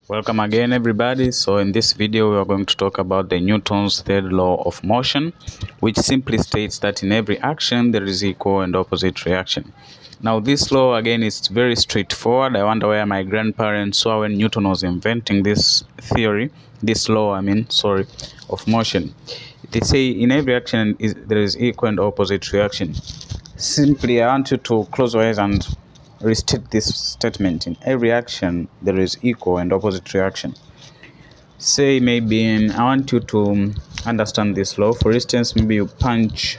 Welcome again, everybody. So in this video we are going to talk about the Newton's third law of motion, which simply states that in every action there is equal and opposite reaction. Now this law again is very straightforward. I wonder where my grandparents saw when Newton was inventing this theory, this law of motion. They say in every action there is equal and opposite reaction. Simply, I want you to close your eyes and restate this statement. In every action, there is equal and opposite reaction. Say maybe I want you to understand this law. For instance, maybe you punch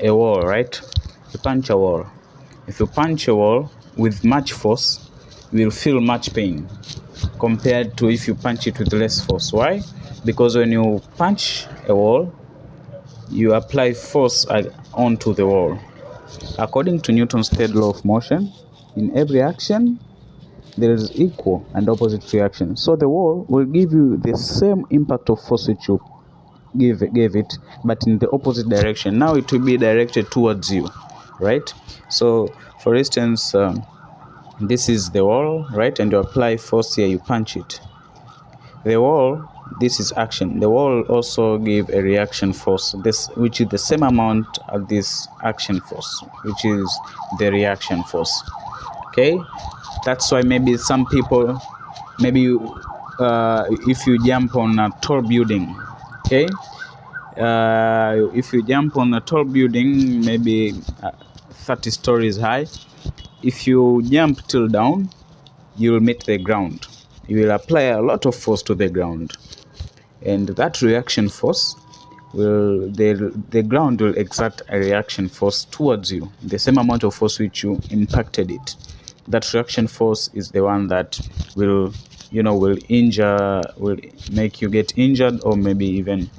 a wall, right? You punch a wall. If you punch a wall with much force, you will feel much pain compared to if you punch it with less force. Why? Because when you punch a wall, you apply force onto the wall. According to Newton's third law of motion, in every action, there is equal and opposite reaction. So the wall will give you the same impact of force which you gave it, but in the opposite direction. Now it will be directed towards you, right? So, for instance, this is the wall, right? And you apply force here, you punch it. The wall, this is action. The wall also give a reaction force, which is the same amount of this action force, which is the reaction force. Okay, that's why maybe some people, if you jump on a tall building, okay, if you jump on a tall building, maybe 30 stories high, if you jump till down, you will meet the ground. You will apply a lot of force to the ground, and that reaction force will the ground will exert a reaction force towards you, the same amount of force which you impacted it. That reaction force is the one that will make you get injured, or maybe even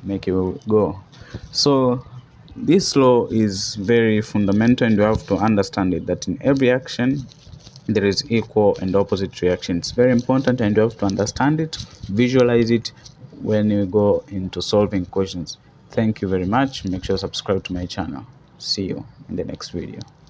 make you go. So this law is very fundamental, and you have to understand it, that in every action there is equal and opposite reaction. It's very important, and you have to understand it, visualize it when you go into solving questions. Thank you very much. Make sure to subscribe to my channel. See you in the next video.